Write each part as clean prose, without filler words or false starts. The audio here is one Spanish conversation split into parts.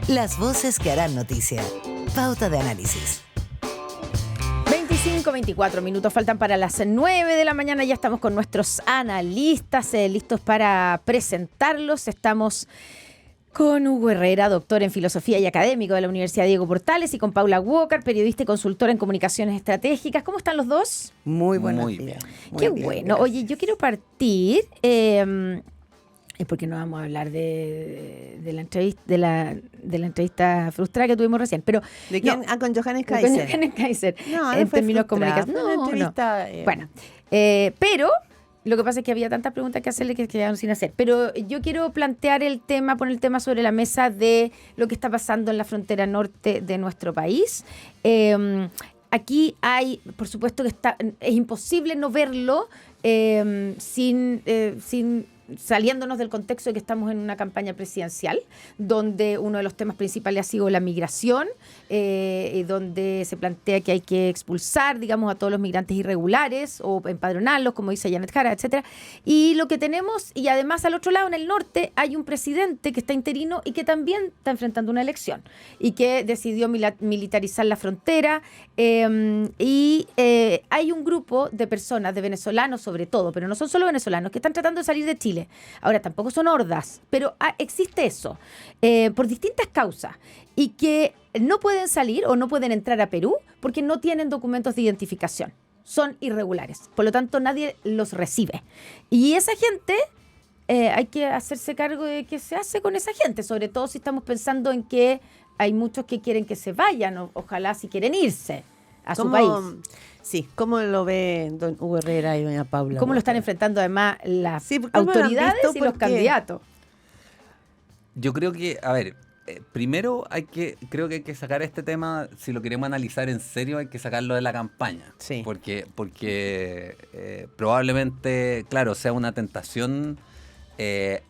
Las voces que harán noticia. Pauta de análisis. 24 minutos faltan para las 9 de la mañana. Ya estamos con nuestros analistas listos para presentarlos. Estamos con Hugo Herrera, doctor en filosofía y académico de la Universidad Diego Portales, y con Paula Walker, periodista y consultora en comunicaciones estratégicas. ¿Cómo están los dos? Muy buenos Muy días. bien. Qué Muy bien, bueno. gracias. Oye, yo quiero partir, porque no vamos a hablar de la entrevista, de la entrevista frustrada que tuvimos recién, pero ¿De quién? no, Con Johannes con Kaiser. Johannes Kaiser, No, en fue términos frustrada, comunicacionales. fue una entrevista, Bueno, pero lo que pasa es que había tantas preguntas que hacerle que quedaron sin hacer. Pero yo quiero plantear poner el tema sobre la mesa de lo que está pasando en la frontera norte de nuestro país. Aquí hay, por supuesto que es imposible no verlo sin saliéndonos del contexto de que estamos en una campaña presidencial, donde uno de los temas principales ha sido la migración, donde se plantea que hay que expulsar, digamos, a todos los migrantes irregulares o empadronarlos, como dice Janet Jara, etcétera. Y lo que tenemos, y además al otro lado, en el norte, hay un presidente que está interino y que también está enfrentando una elección y que decidió militarizar la frontera. Hay un grupo de personas, de venezolanos sobre todo, pero no son solo venezolanos, que están tratando de salir de Chile. Ahora, tampoco son hordas, pero existe eso, por distintas causas, y que no pueden salir o no pueden entrar a Perú porque no tienen documentos de identificación. Son irregulares, por lo tanto nadie los recibe. Y esa gente, hay que hacerse cargo de qué se hace con esa gente, sobre todo si estamos pensando en que hay muchos que quieren que se vayan, ojalá si quieren irse a su país. Sí, ¿cómo lo ve don Hugo Herrera y doña Paula? ¿Cómo lo están enfrentando además las Sí, ¿cómo lo han autoridades visto? y los Porque candidatos? Yo creo que, a ver, primero creo que hay que sacar este tema, si lo queremos analizar en serio, hay que sacarlo de la campaña. Sí. Porque probablemente, claro, sea una tentación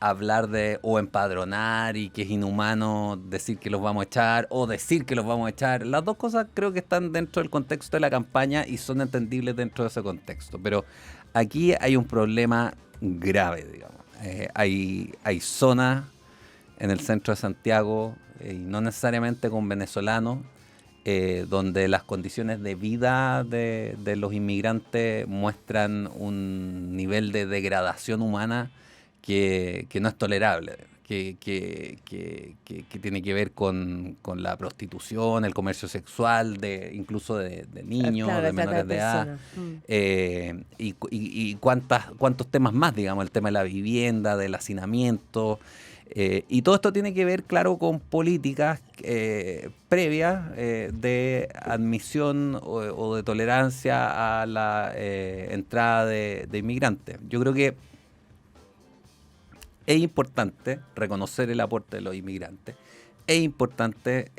hablar de o empadronar y que es inhumano decir que los vamos a echar o decir que los vamos a echar. Las dos cosas creo que están dentro del contexto de la campaña y son entendibles dentro de ese contexto. Pero aquí hay un problema grave, digamos. Hay zonas en el centro de Santiago, y no necesariamente con venezolanos, donde las condiciones de vida de los inmigrantes muestran un nivel de degradación humana que no es tolerable, que tiene que ver con la prostitución, el comercio sexual, incluso de niños, claro, de trata menores de edad, personas. y cuántos temas más, digamos, el tema de la vivienda, del hacinamiento. Y todo esto tiene que ver, claro, con políticas previas de admisión o de tolerancia a la entrada de inmigrantes. Yo creo que es importante reconocer el aporte de los inmigrantes. Es importante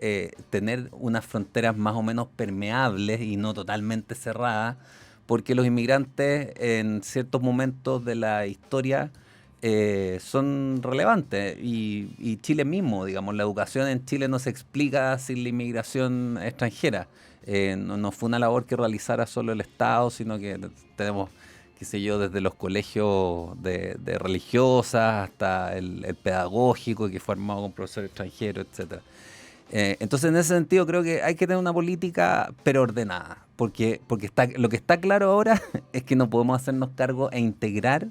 tener unas fronteras más o menos permeables y no totalmente cerradas, porque los inmigrantes en ciertos momentos de la historia son relevantes. Y Chile mismo, digamos, la educación en Chile no se explica sin la inmigración extranjera. No fue una labor que realizara solo el Estado, sino que tenemos, qué sé yo, desde los colegios de religiosas hasta el pedagógico, que fue armado con profesores extranjeros, etcétera. Entonces, en ese sentido, creo que hay que tener una política, pero ordenada, porque lo que está claro ahora es que no podemos hacernos cargo e integrar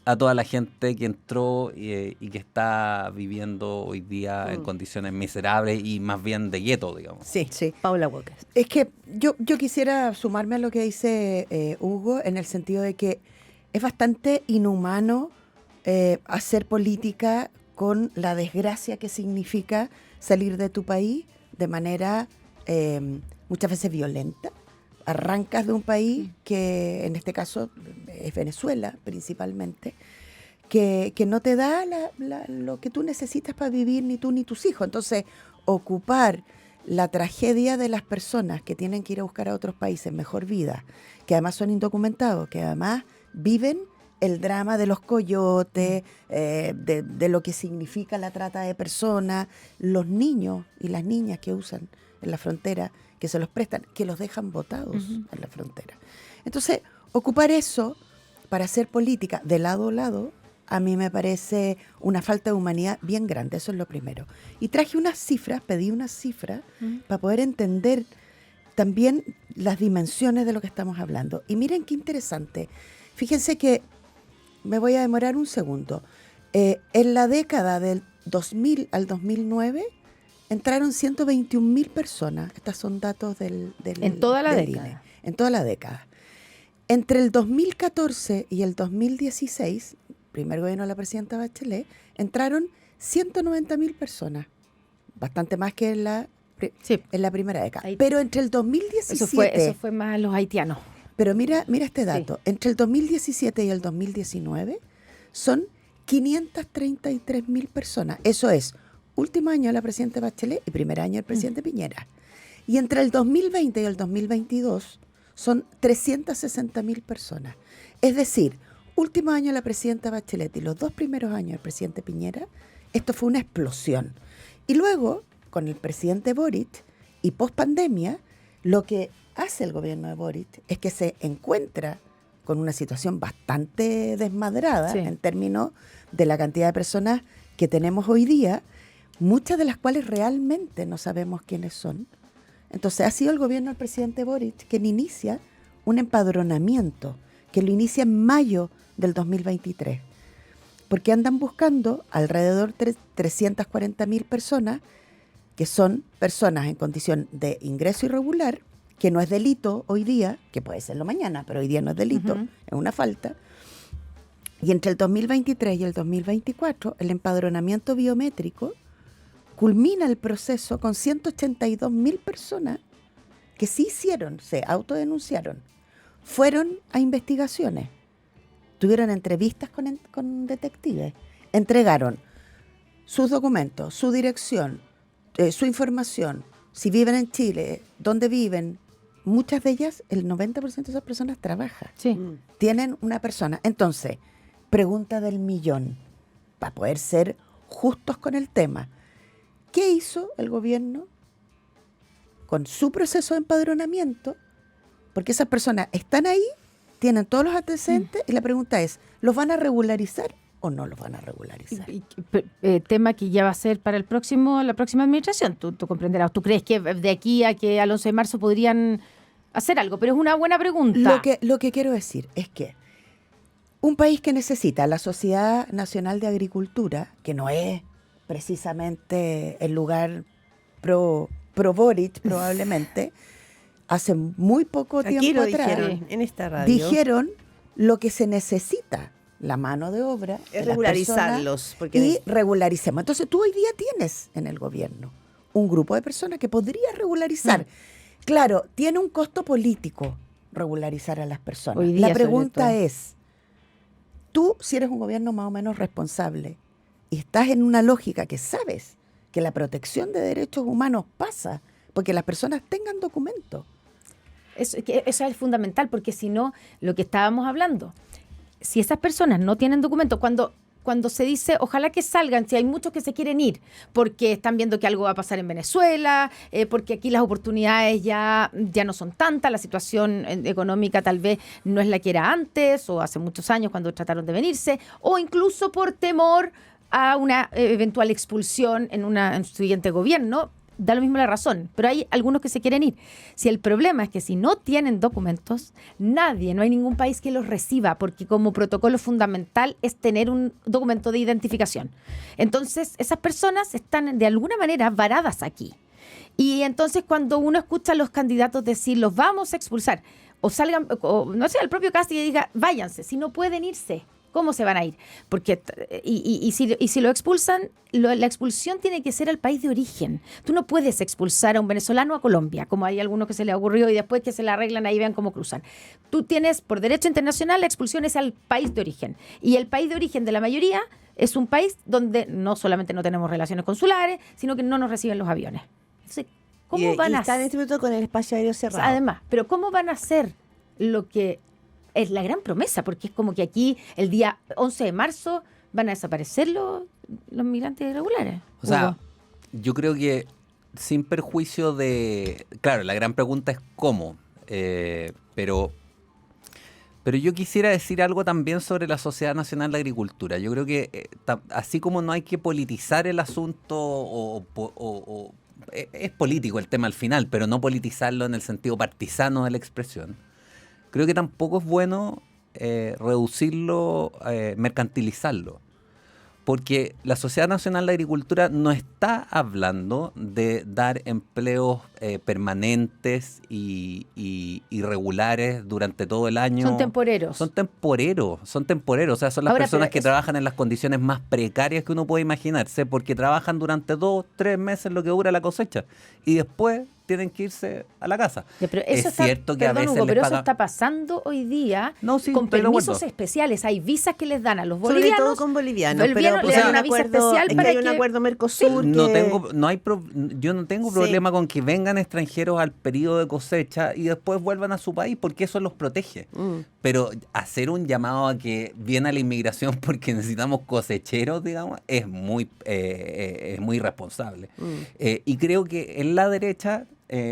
a toda la gente que entró y que está viviendo hoy día en condiciones miserables y más bien de gueto, digamos. Sí, Sí. Paula Walker. Es que yo quisiera sumarme a lo que dice Hugo, en el sentido de que es bastante inhumano hacer política con la desgracia que significa salir de tu país de manera muchas veces violenta. Arrancas de un país que en este caso es Venezuela principalmente, que no te da lo que tú necesitas para vivir, ni tú ni tus hijos. Entonces, ocupar la tragedia de las personas que tienen que ir a buscar a otros países mejor vida, que además son indocumentados, que además viven el drama de los coyotes, de lo que significa la trata de personas, los niños y las niñas que usan en la frontera, que se los prestan, que los dejan botados en la frontera. Entonces, ocupar eso para hacer política de lado a lado, a mí me parece una falta de humanidad bien grande, eso es lo primero. Y traje unas cifras, pedí unas cifras para poder entender también las dimensiones de lo que estamos hablando. Y miren qué interesante. Fíjense que me voy a demorar un segundo. En la década del 2000 al 2009 entraron 121.000 personas. Estos son datos del En toda la del década. INE. En toda la década. Entre el 2014 y el 2016, primer gobierno de la presidenta Bachelet, entraron 190.000 personas. Bastante más que en la primera década. Ahí- Pero entre el 2017... Eso fue más los haitianos. Pero mira este dato. Entre el 2017 y el 2019 son 533.000 personas. Eso es último año de la presidenta Bachelet y primer año del presidente Piñera. Y entre el 2020 y el 2022 son 360.000 personas. Es decir, último año de la presidenta Bachelet y los 2 primeros años del presidente Piñera, esto fue una explosión. Y luego, con el presidente Boric y post-pandemia, lo que hace el gobierno de Boric es que se encuentra con una situación bastante desmadrada en términos de la cantidad de personas que tenemos hoy día, muchas de las cuales realmente no sabemos quiénes son. Entonces ha sido el gobierno del presidente Boric quien inicia un empadronamiento, que lo inicia en mayo del 2023, porque andan buscando alrededor de 340.000 personas, que son personas en condición de ingreso irregular, que no es delito hoy día, que puede serlo mañana, pero hoy día no es delito, es una falta. Y entre el 2023 y el 2024, el empadronamiento biométrico culmina el proceso con 182.000 personas que sí hicieron, se autodenunciaron, fueron a investigaciones, tuvieron entrevistas con detectives, entregaron sus documentos, su dirección, su información, si viven en Chile, dónde viven. Muchas de ellas, el 90% de esas personas trabaja. Sí. Tienen una persona. Entonces, pregunta del millón, para poder ser justos con el tema. ¿Qué hizo el gobierno con su proceso de empadronamiento? Porque esas personas están ahí, tienen todos los antecedentes, y la pregunta es, ¿los van a regularizar o no los van a regularizar? Tema que ya va a ser para la próxima administración. Tú comprenderás. ¿Tú crees que de aquí a que al 11 de marzo podrían hacer algo? Pero es una buena pregunta. Lo que quiero decir es que un país que necesita la Sociedad Nacional de Agricultura, que no es precisamente el lugar pro Boric probablemente, hace muy poco Aquí tiempo lo atrás dijeron en esta radio. dijeron lo que se necesita, la mano de obra, de Es las regularizarlos. personas, y regularicemos. Entonces tú hoy día tienes en el gobierno un grupo de personas que podría regularizar. Claro, tiene un costo político regularizar a las personas. Hoy día, La pregunta sobre todo. es, tú si eres un gobierno más o menos responsable y estás en una lógica que sabes que la protección de derechos humanos pasa porque las personas tengan documentos. Eso es fundamental, porque si no, lo que estábamos hablando, si esas personas no tienen documentos, cuando se dice, ojalá que salgan, si hay muchos que se quieren ir, porque están viendo que algo va a pasar en Venezuela, porque aquí las oportunidades ya no son tantas, la situación económica tal vez no es la que era antes, o hace muchos años cuando trataron de venirse, o incluso por temor a una eventual expulsión en un siguiente gobierno. Da lo mismo la razón, pero hay algunos que se quieren ir. Si el problema es que si no tienen documentos, no hay ningún país que los reciba, porque como protocolo fundamental es tener un documento de identificación. Entonces, esas personas están de alguna manera varadas aquí. Y entonces cuando uno escucha a los candidatos decir, los vamos a expulsar, o salgan, o no sé, el propio Casti que diga, váyanse, si no pueden irse. ¿Cómo se van a ir? Porque si lo expulsan, la expulsión tiene que ser al país de origen. Tú no puedes expulsar a un venezolano a Colombia, como hay algunos que se le ocurrió y después que se la arreglan ahí vean cómo cruzan. Tú tienes, por derecho internacional, la expulsión es al país de origen. Y el país de origen de la mayoría es un país donde no solamente no tenemos relaciones consulares, sino que no nos reciben los aviones. Entonces, ¿cómo van a están en este momento con el espacio aéreo cerrado. Además, pero ¿cómo van a hacer lo que es la gran promesa? Porque es como que aquí el día 11 de marzo van a desaparecer los migrantes irregulares. O sea, Hugo. yo creo que sin perjuicio de... Claro, la gran pregunta es cómo, pero Pero yo quisiera decir algo también sobre la Sociedad Nacional de Agricultura. Yo creo que así como no hay que politizar el asunto, es político el tema al final, pero no politizarlo en el sentido partisano de la expresión, creo que tampoco es bueno reducirlo, mercantilizarlo. Porque la Sociedad Nacional de Agricultura no está hablando de dar empleos permanentes y regulares durante todo el año. Son temporeros. Son temporeros. O sea, son las Ahora, personas pero que trabajan en las condiciones más precarias que uno puede imaginarse, porque trabajan durante 2, 3 meses lo que dura la cosecha. Y después tienen que irse a la casa. Ya, pero eso es cierto que a veces Hugo, les pero paga... eso está pasando hoy día No, sí, con estoy de acuerdo. permisos especiales. Hay visas que les dan a los Sobre bolivianos. todo con bolivianos. Bolivianos Pero le dan una visa especial es que para hay un que- acuerdo Mercosur Yo no tengo Sí. problema con que vengan extranjeros al periodo de cosecha y después vuelvan a su país, porque eso los protege. Pero hacer un llamado a que viene a la inmigración porque necesitamos cosecheros, digamos, es muy irresponsable. Y creo que en la derecha,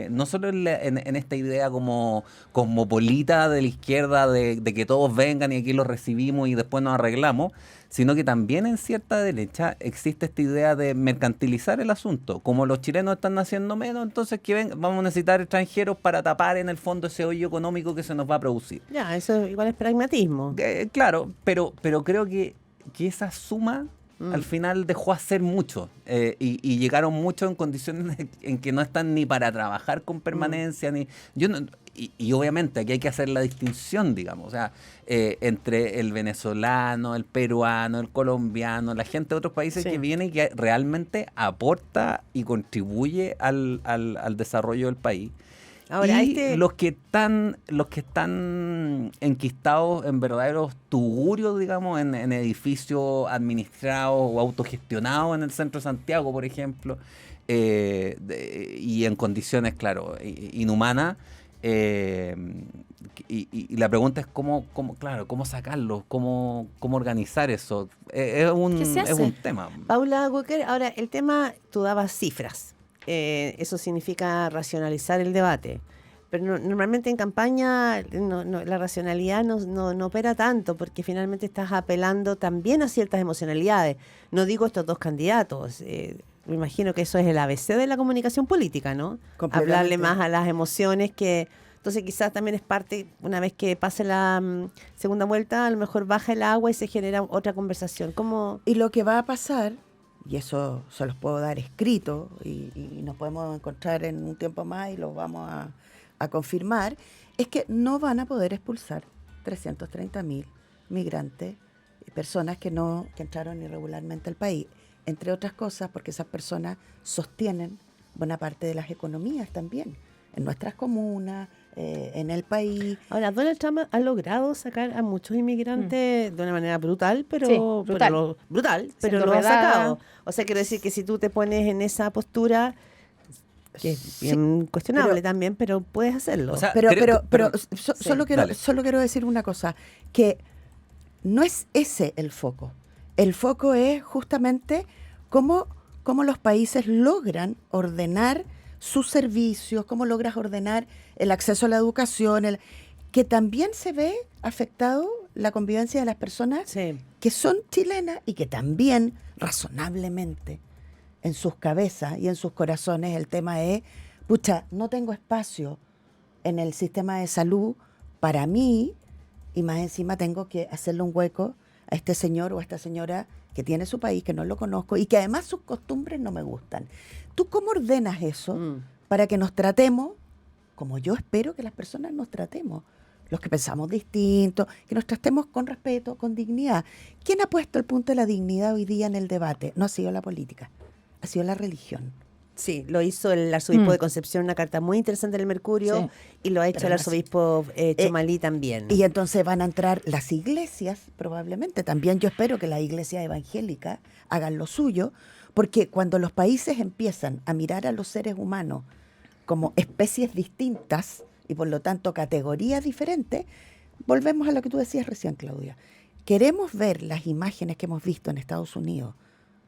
no solo en esta idea como cosmopolita de la izquierda de que todos vengan y aquí los recibimos y después nos arreglamos, sino que también en cierta derecha existe esta idea de mercantilizar el asunto. Como los chilenos están haciendo menos, entonces vamos a necesitar extranjeros para tapar en el fondo ese hoyo económico que se nos va a producir. Ya, eso igual es pragmatismo. Claro, pero creo que esa suma al final dejó hacer mucho y llegaron muchos en condiciones en que no están ni para trabajar con permanencia, y obviamente aquí hay que hacer la distinción, digamos, o sea, entre el venezolano, el peruano, el colombiano, la gente de otros países Sí. que viene y que realmente aporta y contribuye al desarrollo del país. Ahora, Y los que están enquistados en verdaderos tugurios, digamos, en edificios administrados o autogestionados en el centro de Santiago, por ejemplo, y en condiciones, claro, inhumanas. Y la pregunta es cómo sacarlos, cómo organizar eso. ¿Qué se hace? Es un tema. Paula Walker, ahora el tema, tú dabas cifras. Eso significa racionalizar el debate. Pero normalmente en campaña la racionalidad no opera tanto, porque finalmente estás apelando también a ciertas emocionalidades. No digo estos dos candidatos. Me imagino que eso es el ABC de la comunicación política, ¿no? Completamente. Hablarle más a las emociones que... Entonces quizás también es parte, una vez que pase la segunda vuelta, a lo mejor baja el agua y se genera otra conversación. ¿Cómo? Y lo que va a pasar, y eso se los puedo dar escrito, y nos podemos encontrar en un tiempo más y lo vamos a confirmar, es que no van a poder expulsar 330.000 migrantes, personas que entraron irregularmente al país, entre otras cosas porque esas personas sostienen buena parte de las economías también, en nuestras comunas, en el país. Ahora, Donald Trump ha logrado sacar a muchos inmigrantes de una manera brutal, pero Sí, brutal. pero Siendo lo ha redada. sacado. O sea, quiero decir que si tú te pones en esa postura, que es bien cuestionable pero- también, pero puedes hacerlo. O sea, Pero sí, solo dale. quiero decir una cosa, que no es ese el foco. El foco es justamente cómo los países logran ordenar sus servicios, cómo logras ordenar el acceso a la educación, que también se ve afectado la convivencia de las personas sí. que son chilenas y que también razonablemente en sus cabezas y en sus corazones el tema es, pucha, no tengo espacio en el sistema de salud para mí y más encima tengo que hacerle un hueco a este señor o a esta señora que tiene su país, que no lo conozco y que además sus costumbres no me gustan. ¿Tú cómo ordenas eso para que nos tratemos como yo espero que las personas nos tratemos? Los que pensamos distinto, que nos tratemos con respeto, con dignidad. ¿Quién ha puesto el punto de la dignidad hoy día en el debate? No ha sido la política, ha sido la religión. Sí, lo hizo el arzobispo de Concepción, una carta muy interesante en el Mercurio, Sí. y lo ha hecho Pero el no arzobispo Chomalí también. Y entonces van a entrar las iglesias, probablemente. También yo espero que las iglesias evangélicas hagan lo suyo, porque cuando los países empiezan a mirar a los seres humanos como especies distintas y por lo tanto categorías diferentes, volvemos a lo que tú decías recién, Claudia. Queremos ver las imágenes que hemos visto en Estados Unidos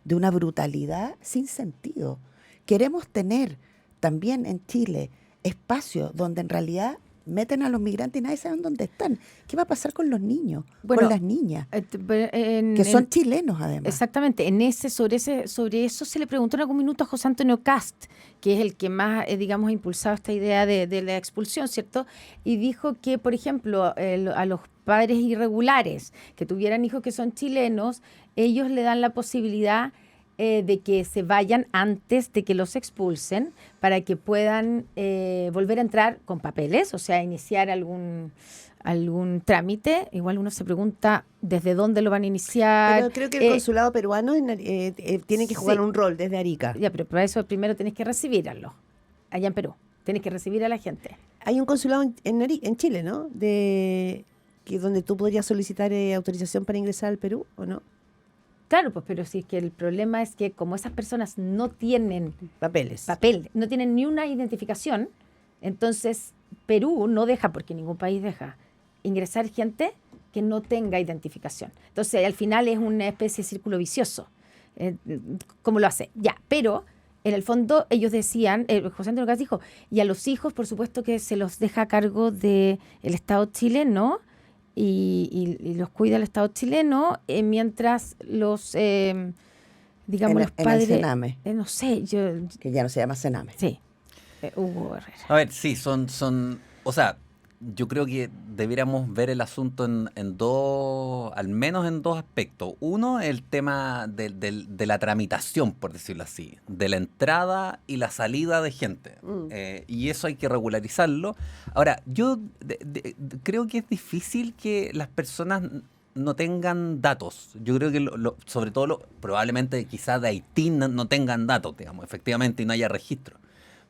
de una brutalidad sin sentido. Queremos tener también en Chile espacios donde en realidad meten a los migrantes y nadie sabe dónde están. ¿Qué va a pasar con los niños, Bueno, con las niñas? Que Que son chilenos, además. Exactamente. Sobre eso se le preguntó en algún minuto a José Antonio Cast, que es el que más, digamos, ha impulsado esta idea de la expulsión, ¿cierto? Y dijo que, por ejemplo, a los padres irregulares que tuvieran hijos que son chilenos, ellos le dan la posibilidad de que se vayan antes de que los expulsen para que puedan volver a entrar con papeles, o sea, iniciar algún trámite. Igual uno se pregunta desde dónde lo van a iniciar. Pero creo que el consulado peruano tiene que jugar un rol desde Arica. Ya, pero para eso primero tenés que recibirlo allá en Perú. Tenés que recibir a la gente. Hay un consulado en Chile, ¿no? Donde tú podrías solicitar autorización para ingresar al Perú, ¿o no? Claro, pues, pero sí es que el problema es que como esas personas no tienen Papeles. papel, no tienen ni una identificación, entonces Perú no deja, porque ningún país deja, ingresar gente que no tenga identificación. Entonces, al final es una especie de círculo vicioso. ¿Cómo lo hace? Ya, pero en el fondo ellos decían, José Antonio Cast dijo, y a los hijos, por supuesto que se los deja a cargo del Estado chileno, y los cuida el Estado chileno, mientras los, digamos, los padres... En el Sename, no sé, que ya no se llama Sename. Sí, Hugo Herrera. A ver, sí, o sea, yo creo que debiéramos ver el asunto en dos, al menos en dos aspectos. Uno, el tema de la tramitación, por decirlo así, de la entrada y la salida de gente. Y eso hay que regularizarlo. Ahora, yo creo que es difícil que las personas no tengan datos. Yo creo que sobre todo, probablemente quizás de Haití no tengan datos, digamos, efectivamente, y no haya registro.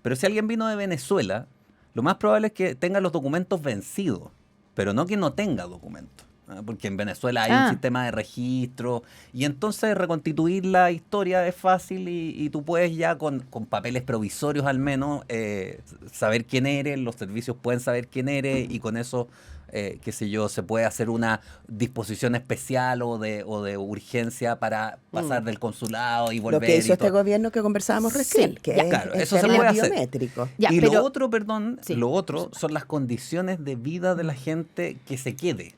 Pero si alguien vino de Venezuela, lo más probable es que tenga los documentos vencidos, pero no que no tenga documentos, ¿no? Porque en Venezuela hay un sistema de registro y entonces reconstituir la historia es fácil y tú puedes ya con papeles provisorios al menos saber quién eres, los servicios pueden saber quién eres y con eso, qué sé yo, se puede hacer una disposición especial o de urgencia para pasar del consulado y volver. Lo que hizo este todo. gobierno que conversábamos recién, que es claro, el eso se tema puede hacer. biométrico. Ya, y pero- lo otro, perdón, Sí. lo otro son las condiciones de vida de la gente que se quede.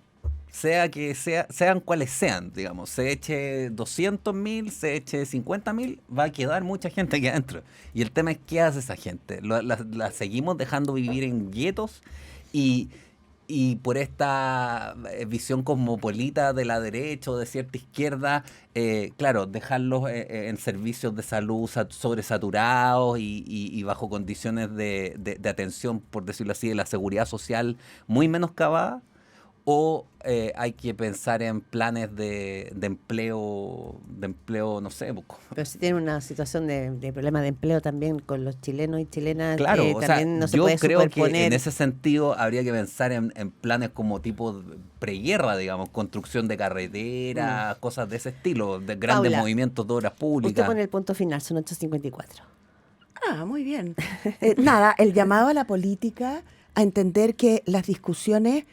Sean cuales sean, digamos, se eche 200.000, se eche 50.000, va a quedar mucha gente aquí adentro. Y el tema es qué hace esa gente. La seguimos dejando vivir en guetos y por esta visión cosmopolita de la derecha o de cierta izquierda, claro, dejarlos en servicios de salud sobresaturados y bajo condiciones de atención, por decirlo así, de la seguridad social muy menoscabada, o hay que pensar en planes de empleo, no sé. Pero si tiene una situación de problema de empleo también con los chilenos y chilenas, Claro, o sea, también no se yo puede creo que superponer. en ese sentido habría que pensar en planes como tipo preguerra, digamos, construcción de carreteras, cosas de ese estilo, de grandes Paula, movimientos de obras Usted públicas. pone el punto final, son 8:54. Ah, muy bien. Nada, el llamado a la política a entender que las discusiones,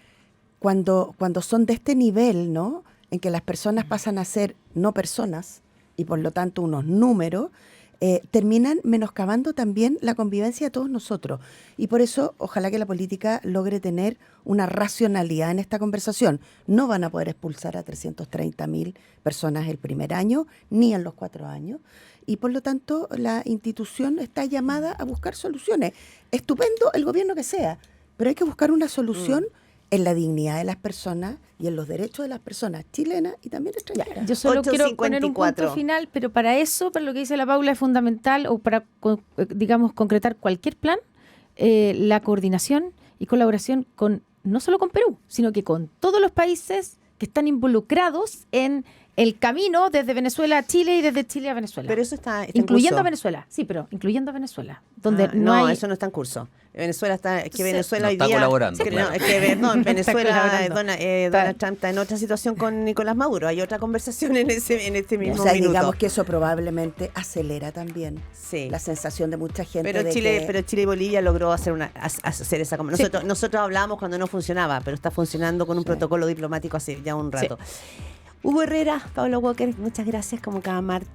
cuando son de este nivel, ¿no? En que las personas pasan a ser no personas y por lo tanto unos números, terminan menoscabando también la convivencia de todos nosotros. Y por eso, ojalá que la política logre tener una racionalidad en esta conversación. No van a poder expulsar a 330.000 personas el primer año, ni en los 4 años. Y por lo tanto, la institución está llamada a buscar soluciones. Estupendo el gobierno que sea, pero hay que buscar una solución en la dignidad de las personas y en los derechos de las personas chilenas y también extranjeras. Yo solo quiero poner un 8:54. punto final, pero para eso, para lo que dice la Paula, es fundamental, o para, digamos, concretar cualquier plan, la coordinación y colaboración no solo con Perú, sino que con todos los países que están involucrados en el camino desde Venezuela a Chile y desde Chile a Venezuela. Pero eso está en incluyendo curso. a Venezuela, sí, pero incluyendo a Venezuela, donde No, hay... eso no está en curso. Venezuela está, es que Entonces, Venezuela no hoy está día, colaborando, que, claro. no, es que no, en Está Venezuela colaborando. Donald Trump está en otra situación con Nicolás Maduro. Hay otra conversación en este mismo O sea, minuto. digamos que eso probablemente acelera también Sí. la sensación de mucha gente Pero de Chile, que... pero Chile y Bolivia logró hacer esa conversación. Sí. Nosotros hablábamos cuando no funcionaba, pero está funcionando con un protocolo diplomático hace ya un rato. Hugo Herrera, Pablo Walker, muchas gracias como cada martes.